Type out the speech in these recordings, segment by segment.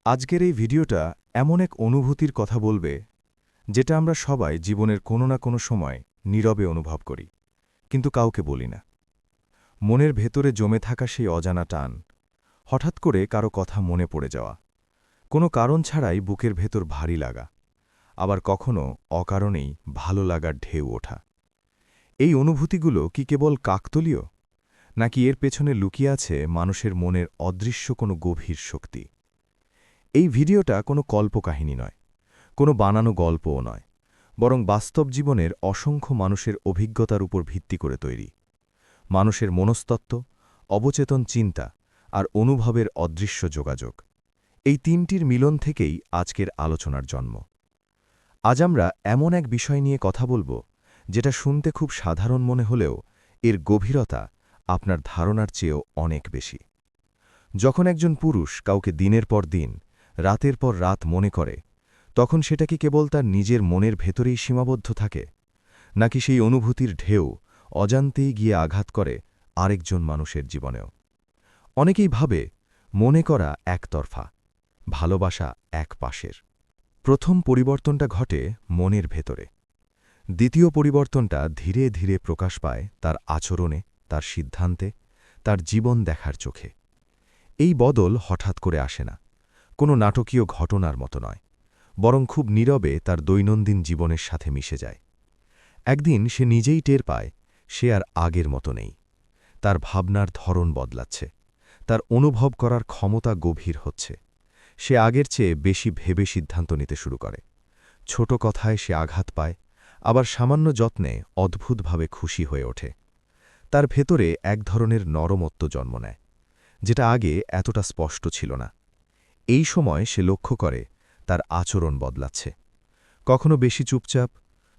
আজকের এই ভিডিওটা এমন এক অনুভূতির কথা বলবে যেটা আমরা সবাই জীবনের কোনো না কোনো সময় নীরবে অনুভব করি, কিন্তু কাউকে বলি না। মনের ভেতরে জমে থাকা সেই অজানা টান, হঠাৎ করে কারো কথা মনে পড়ে যাওয়া, কোনো কারণ ছাড়াই বুকের ভেতর ভারী লাগা, আবার কখনো অকারণেই ভালো লাগার ঢেউ ওঠা। এই অনুভূতিগুলো কি কেবল কাকতলীয়, নাকি এর পেছনে লুকিয়ে আছে মানুষের মনের অদৃশ্য কোনো গভীর শক্তি? এই ভিডিওটা কোনো কল্পকাহিনী নয়, কোনো বানানো গল্পও নয়, বরং বাস্তব জীবনের অসংখ্য মানুষের অভিজ্ঞতার উপর ভিত্তি করে তৈরি। মানুষের মনস্তত্ত্ব, অবচেতন চিন্তা আর অনুভবের অদৃশ্য যোগাযোগ, এই তিনটির মিলন থেকেই আজকের আলোচনার জন্ম। আজ আমরা এমন এক বিষয় নিয়ে কথা বলবো যেটা শুনতে খুব সাধারণ মনে হলেও এর গভীরতা আপনার ধারণার চেয়েও অনেক বেশি। যখন একজন পুরুষ কাউকে দিনের পর দিন, রাতের পর রাত মনে করে, তখন সেটা কি কেবল তার নিজের মনের ভেতরেই সীমাবদ্ধ থাকে, নাকি সেই অনুভূতির ঢেউ অজান্তেই গিয়ে আঘাত করে আরেকজন মানুষের জীবনেও? অনেকেই ভাবে মনে করা একতরফা, ভালোবাসা এক পাশের। প্রথম পরিবর্তনটা ঘটে মনের ভেতরে, দ্বিতীয় পরিবর্তনটা ধীরে ধীরে প্রকাশ পায় তার আচরণে, তার সিদ্ধান্তে, তার জীবন দেখার চোখে। এই বদল হঠাৎ করে আসে না, কোনো নাটকীয় ঘটনার মতো নয়, বরং খুব নীরবে তার দৈনন্দিন জীবনের সাথে মিশে যায়। একদিন সে নিজেই টের পায় সে আর আগের মতো নেই। তার ভাবনার ধরন বদলাচ্ছে, তার অনুভব করার ক্ষমতা গভীর হচ্ছে। সে আগের চেয়ে বেশি ভেবে সিদ্ধান্ত নিতে শুরু করে। ছোট কথায় সে আঘাত পায়, আবার সামান্য যত্নে অদ্ভুতভাবে খুশি হয়ে ওঠে। তার ভেতরে এক ধরনের নরমত্ব জন্ম নেয়, যেটা আগে এতটা স্পষ্ট ছিল না। এই সময় সে লক্ষ্য করে তার আচরণ বদলাচ্ছে, কখনো বেশি চুপচাপ,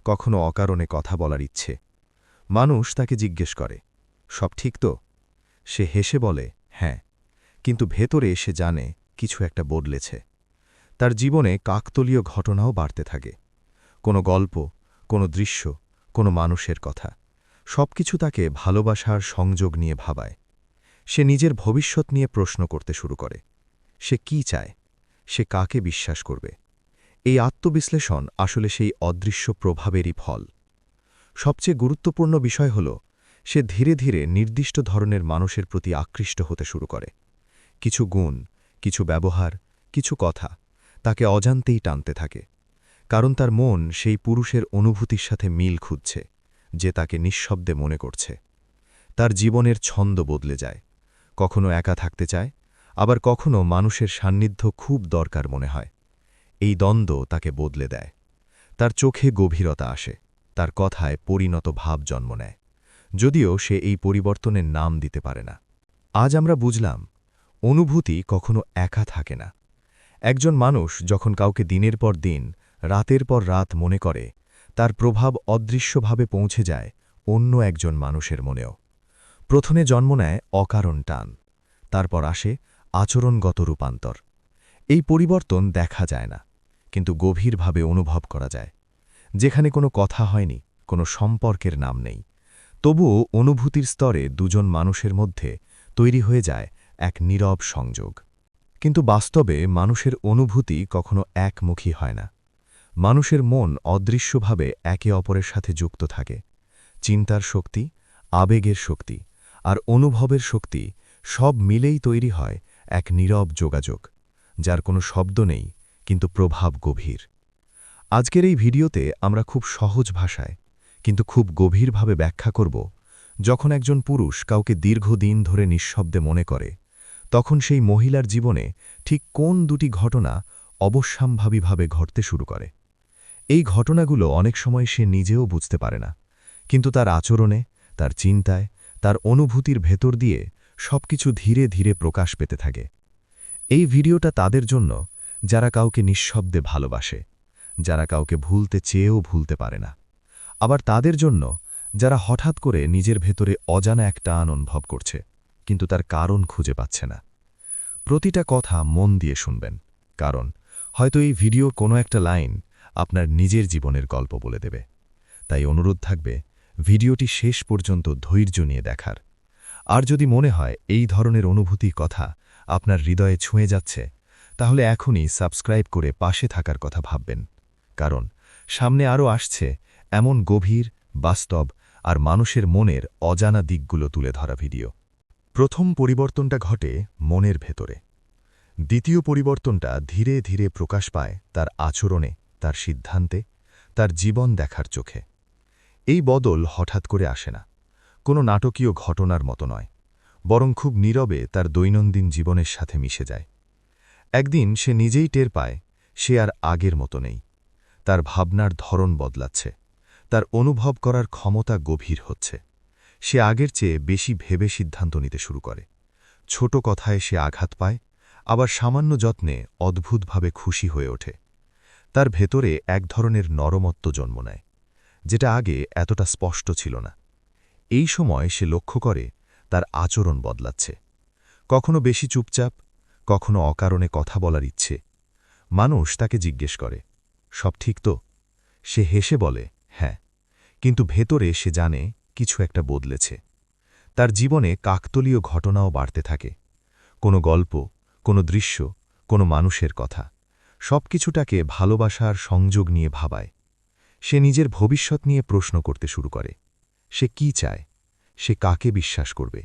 কখনো অকারণে কথা বলার ইচ্ছে। মানুষ তাকে জিজ্ঞেস করে, সব ঠিক তো? সে হেসে বলে, হ্যাঁ, কিন্তু ভেতরে সে জানে কিছু একটা বদলেছে। তার জীবনে কাকতলীয় ঘটনাও বাড়তে থাকে, কোনো গল্প, কোনো দৃশ্য, কোনো মানুষের কথা, সবকিছু তাকে ভালোবাসার সংযোগ নিয়ে ভাবায়। সে নিজের ভবিষ্যৎ নিয়ে প্রশ্ন করতে শুরু করে। সে কি চায়, সে কাকে বিশ্বাস করবে? এই আত্মবিশ্লেষণ আসলে সেই অদৃশ্য প্রভাবেরই ফল। সবচেয়ে গুরুত্বপূর্ণ বিষয় হল, সে ধীরে ধীরে নির্দিষ্ট ধরনের মানুষের প্রতি আকৃষ্ট হতে শুরু করে। কিছু গুণ, কিছু ব্যবহার, কিছু কথা তাকে অজান্তেই টানতে থাকে, কারণ তার মন সেই পুরুষের অনুভূতির সাথে মিল খুঁজছে, যে তাকে নিঃশব্দে মনে করছে। তার জীবনের ছন্দ বদলে যায়, কখনো একা থাকতে চায়, আবার কখনো মানুষের সান্নিধ্য খুব দরকার মনে হয়। এই দ্বন্দ্ব তাকে বদলে দেয়। তার চোখে গভীরতা আসে, তার কথায় পরিণত ভাব জন্ম নেয়, যদিও সে এই পরিবর্তনের নাম দিতে পারে না। আজ আমরা বুঝলাম, অনুভূতি কখনো একা থাকে না। একজন মানুষ যখন কাউকে দিনের পর দিন, রাতের পর রাত মনে করে, তার প্রভাব অদৃশ্যভাবে পৌঁছে যায় অন্য একজন মানুষের মনেও। প্রথমে জন্ম নেয় অকারণ টান, তারপর আসে আচরণগত রূপান্তর। এই পরিবর্তন দেখা যায় না, কিন্তু গভীরভাবে অনুভব করা যায়। যেখানে কোনো কথা হয়নি, কোনো সম্পর্কের নাম নেই, তবুও অনুভূতির স্তরে দুজন মানুষের মধ্যে তৈরি হয়ে যায় এক নীরব সংযোগ। কিন্তু বাস্তবে মানুষের অনুভূতি কখনো একমুখী হয় না। মানুষের মন অদৃশ্যভাবে একে অপরের সাথে যুক্ত থাকে। চিন্তার শক্তি, আবেগের শক্তি আর অনুভবের শক্তি সব মিলেই তৈরি হয় এক নীরব যোগাযোগ, যার কোনো শব্দ নেই, কিন্তু প্রভাব গভীর। আজকের এই ভিডিওতে আমরা খুব সহজ ভাষায়, কিন্তু খুব গভীরভাবে ব্যাখ্যা করব, যখন একজন পুরুষ কাউকে দীর্ঘদিন ধরে নিঃশব্দে মনে করে, তখন সেই মহিলার জীবনে ঠিক কোন দুটি ঘটনা অবশ্যম্ভাবীভাবে ঘটতে শুরু করে। এই ঘটনাগুলো অনেক সময় সে নিজেও বুঝতে পারে না, কিন্তু তার আচরণে, তার চিন্তায়, তার অনুভূতির ভেতর দিয়ে সবকিছু ধীরে ধীরে প্রকাশ পেতে থাকে। এই ভিডিওটা তাদের জন্য যারা কাউকে নিঃশব্দে ভালোবাসে, যারা কাউকে ভুলতে চেয়েও ভুলতে পারে না, আবার তাদের জন্য যারা হঠাৎ করে নিজের ভেতরে অজানা এক টান অনুভব করছে, কিন্তু তার কারণ খুঁজে পাচ্ছে না। প্রতিটা কথা মন দিয়ে শুনবেন, কারণ হয়তো এই ভিডিওর কোনো একটা লাইন আপনার নিজের জীবনের গল্প বলে দেবে। তাই অনুরোধ থাকবে ভিডিওটি শেষ পর্যন্ত ধৈর্য নিয়ে দেখার। আর যদি মনে হয় এই ধরনের অনুভূতির কথা আপনার হৃদয়ে ছুঁয়ে যাচ্ছে, তাহলে এখনই সাবস্ক্রাইব করে পাশে থাকার কথা ভাববেন, কারণ সামনে আরও আসছে এমন গভীর, বাস্তব আর মানুষের মনের অজানা দিকগুলো তুলে ধরা ভিডিও। প্রথম পরিবর্তনটা ঘটে মনের ভেতরে। দ্বিতীয় পরিবর্তনটা ধীরে ধীরে প্রকাশ পায় তার আচরণে, তার সিদ্ধান্তে, তার জীবন দেখার চোখে। এই বদল হঠাৎ করে আসে না, কোনো নাটকীয় ঘটনার মতো নয়, বরং খুব নীরবে তার দৈনন্দিন জীবনের সাথে মিশে যায়। একদিন সে নিজেই টের পায় সে আর আগের মতো নেই। তার ভাবনার ধরন বদলাচ্ছে, তার অনুভব করার ক্ষমতা গভীর হচ্ছে। সে আগের চেয়ে বেশি ভেবে সিদ্ধান্ত নিতে শুরু করে। ছোট কথায় সে আঘাত পায়, আবার সামান্য যত্নে অদ্ভুতভাবে খুশি হয়ে ওঠে। তার ভেতরে এক ধরনের নরমত্ব জন্ম নেয়, যেটা আগে এতটা স্পষ্ট ছিল না। এই সময় সে লক্ষ্য করে তার আচরণ বদলাচ্ছে। কখনো বেশি চুপচাপ, কখনো অকারণে কথা বলার ইচ্ছে। মানুষ তাকে জিজ্ঞেস করে, সব ঠিক তো? সে হেসে বলে, হ্যাঁ, কিন্তু ভেতরে সে জানে কিছু একটা বদলেছে। তার জীবনে কাকতলীয় ঘটনাও বাড়তে থাকে। কোনো গল্প, কোনো দৃশ্য, কোনো মানুষের কথা, সবকিছুটাকে ভালোবাসা আর সংযোগ নিয়ে ভাবায়। সে নিজের ভবিষ্যৎ নিয়ে প্রশ্ন করতে শুরু করে। সে কি চায়? সে কাকে বিশ্বাস করবে?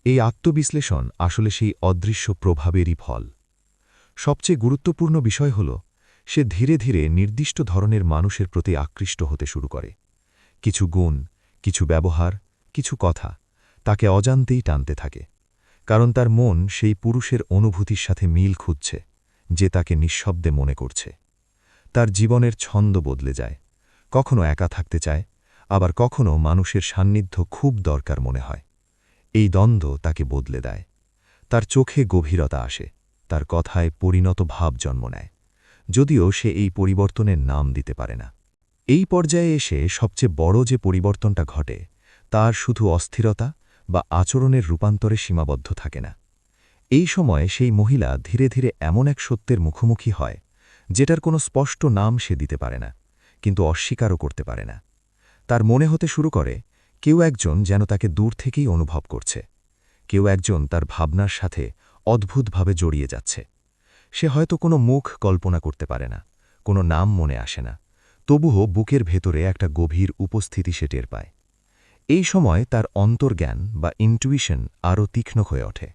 এই আত্মবিশ্লেষণ আসলে সেই অদৃশ্য প্রভাবেরই ফল। সবচেয়ে গুরুত্বপূর্ণ বিষয় হল, সে ধীরে ধীরে নির্দিষ্ট ধরনের মানুষের প্রতি আকৃষ্ট হতে শুরু করে। কিছু গুণ, কিছু ব্যবহার, কিছু কথা তাকে অজান্তেই টানতে থাকে, কারণ তার মন সেই পুরুষের অনুভূতির সাথে মিল খুঁজছে, যে তাকে নিঃশব্দে মনে করছে। তার জীবনের ছন্দ বদলে যায়। কখনো একা থাকতে চায়, আবার কখনো মানুষের সান্নিধ্য খুব দরকার মনে হয়। এই দ্বন্দ্ব তাকে বদলে দেয়। তার চোখে গভীরতা আসে, তার কথায় পরিণত ভাব জন্ম নেয়, যদিও সে এই পরিবর্তনের নাম দিতে পারে না। এই পর্যায়ে এসে সবচেয়ে বড় যে পরিবর্তনটা ঘটে, তার শুধু অস্থিরতা বা আচরণের রূপান্তরে সীমাবদ্ধ থাকে না। এই সময়ে সেই মহিলা ধীরে ধীরে এমন এক সত্যের মুখোমুখি হয়, যেটার কোনো স্পষ্ট নাম সে দিতে পারে না, কিন্তু অস্বীকারও করতে পারে না। তার মনে হতে শুরু করে কেউ একজন যেন তাকে দূর থেকেই অনুভব করছে, কেউ একজন তার ভাবনার সাথে অদ্ভুতভাবে জড়িয়ে যাচ্ছে। সে হয়তো কোনো মুখ কল্পনা করতে পারে না, কোনো নাম মনে আসে না, তবুও বুকের ভেতরে একটা গভীর উপস্থিতি সে টের পায়। এই সময় তার অন্তর্জ্ঞান বা ইনটুইশন আরও তীক্ষ্ণ হয়ে ওঠে।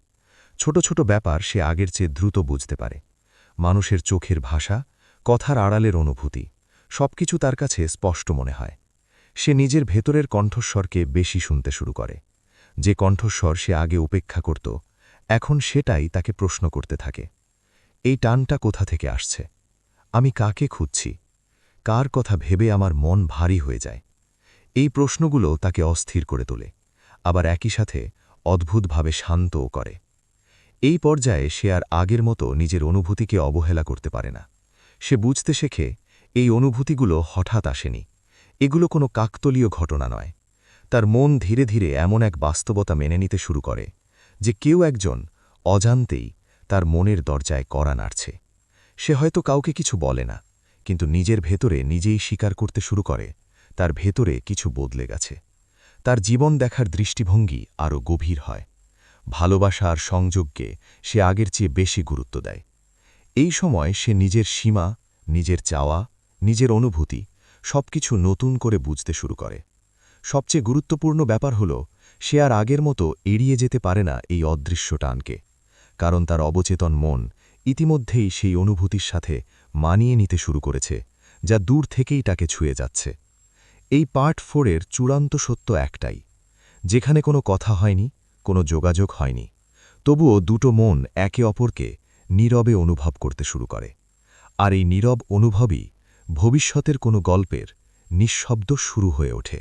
ছোট ছোট ব্যাপার সে আগের চেয়ে দ্রুত বুঝতে পারে। মানুষের চোখের ভাষা, কথার আড়ালের অনুভূতি, সবকিছু তার কাছে স্পষ্ট মনে হয়। সে নিজের ভেতরের কণ্ঠস্বরকে বেশি শুনতে শুরু করে। যে কণ্ঠস্বর সে আগে উপেক্ষা করত, এখন সেটাই তাকে প্রশ্ন করতে থাকে। এই টানটা কোথা থেকে আসছে? আমি কাকে খুঁজছি? কার কথা ভেবে আমার মন ভারী হয়ে যায়? এই প্রশ্নগুলো তাকে অস্থির করে তোলে, আবার একই সাথে অদ্ভুতভাবে শান্তও করে। এই পর্যায়ে সে আর আগের মতো নিজের অনুভূতিকে অবহেলা করতে পারে না। সে বুঝতে শেখে এই অনুভূতিগুলো হঠাৎ আসেনি, এগুলো কোনো কাকতলীয় ঘটনা নয়। তার মন ধীরে ধীরে এমন এক বাস্তবতা মেনে নিতে শুরু করে, যে কেউ একজন অজান্তেই তার মনের দরজায় কড়া নাড়ছে। সে হয়তো কাউকে কিছু বলে না, কিন্তু নিজের ভেতরে নিজেই স্বীকার করতে শুরু করে তার ভেতরে কিছু বদলে গেছে। তার জীবন দেখার দৃষ্টিভঙ্গি আরও গভীর হয়। ভালোবাসা আর সংযোগকে সে আগের চেয়ে বেশি গুরুত্ব দেয়। এই সময় সে নিজের সীমা, নিজের চাওয়া, নিজের অনুভূতি সবকিছু নতুন করে বুঝতে শুরু করে। সবচেয়ে গুরুত্বপূর্ণ ব্যাপার হল, সে আর আগের মতো এড়িয়ে যেতে পারে না এই অদৃশ্য টানকে, কারণ তার অবচেতন মন ইতিমধ্যেই সেই অনুভূতির সাথে মানিয়ে নিতে শুরু করেছে, যা দূর থেকেই তাকে ছুঁয়ে যাচ্ছে। এই পার্ট 4 এর চূড়ান্ত সত্য একটাই, যেখানে কোনো কথা হয়নি, কোনো যোগাযোগ হয়নি, তবুও দুটো মন একে অপরকে নীরবে অনুভব করতে শুরু করে। আর এই নীরব অনুভবই ভবিষ্যতের কোনো গল্পের নিঃশব্দ শুরু হয়ে ওঠে।